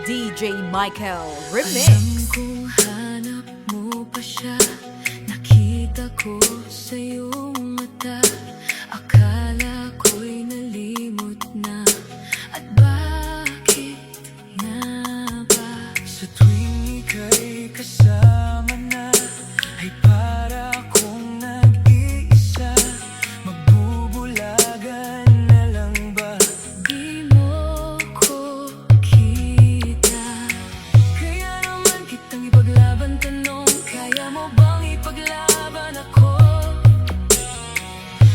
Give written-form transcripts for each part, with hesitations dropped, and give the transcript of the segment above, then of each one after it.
DJ Michael Remix. Alam kong hanap mo pa siya, nakita ko sa iyong mata. Akala ko'y nalimot na, at bakit nga ba? Sa tuwing ika'y kasama na, ay para akong nag-iisa. Magbubulagan na lang ba? Di mo ko kita, kaya naman kitang ipaglaban. Tanong, kaya mo bang ipaglaban ako?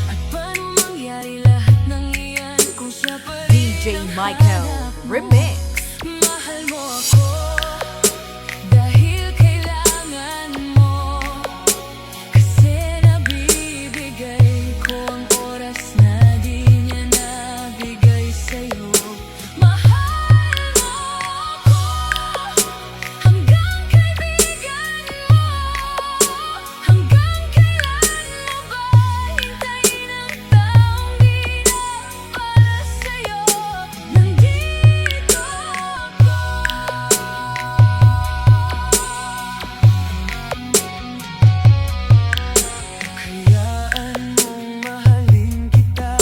At paano mangyari lahat ng iyan kung siya pa rin DJ ang Michael hanap mo? Remix. Mahal mo ako dahil kailangan mo, kasi nabibigay ko ang oras na di niya nabigay sa'yo. Mahal mo ako hanggang kaibigan mo. Hanggang kailan mo ba hintayin ang taong di na para sa'yo? Nandito ako. Kayaan mong mahalin kita,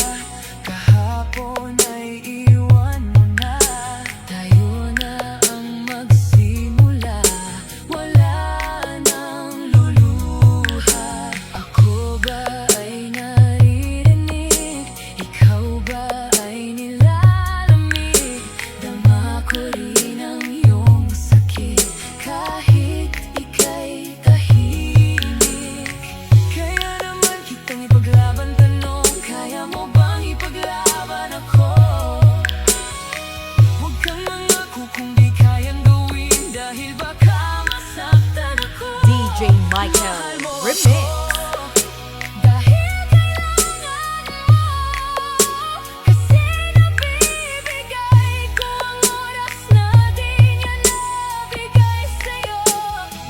kahapon ay iwan mo na. Tayo na ang magsimula, wala nang luluha. Ako ba ay naririnig? Ikaw ba ay nilalamig? Dama ko rin ang iyong sakit, kahit ika'y tahimik. Kaya naman kitang ipaglaban. Tanong, kaya mo bang ipaglaban ako? Huwag kang mangako kung di kayang gawin, dahil baka masaktan ako. DJ Michael Mahal mo Remix. ako dahil kailangan mo, kasi nabibigay ko ang oras na di niya nabigay sa'yo.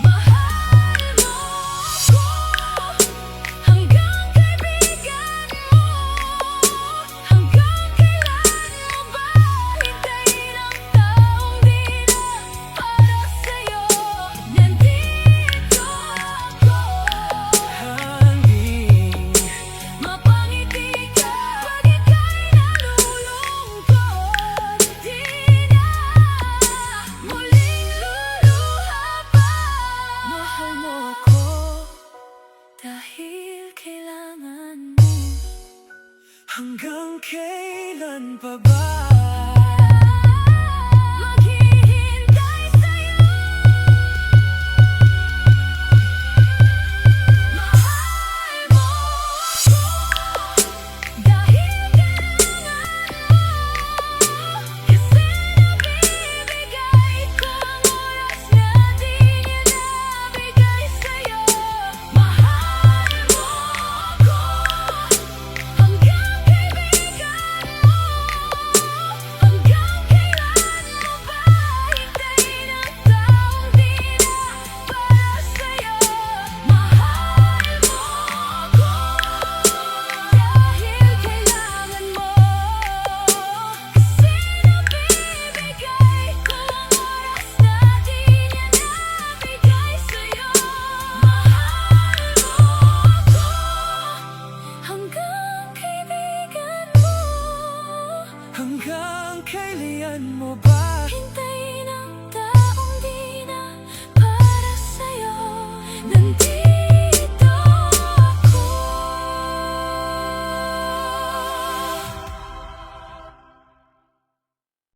Mahal mo ako hanggang kaibigan mo. Hanggang kailan mo ba hintayin ang taong di na para sa'yo? Nandito ako hanggang mapangiti ka. Pag ika'y nalulungkot, di na muling luluha pa. Mahal mo ako dahil kailangan mo. Hanggang kailan pa ba maghihintay sa'yo? Mahal mo ako dahil kailangan mo, kasi nabibigay ko ang oras na di niya nabigay sa'yo. Mahal mo ako hanggang kaibigan mo. Hanggang kailan mo ba hintayin ang taong di na para sa'yo? Mahal mo ako dahil kailangan mo, kasi nabibigay ko ang oras na di niya nabigay sa'yo. Mahal mo ako hanggang kaibigan mo. Hanggang kailan mo ba hintayin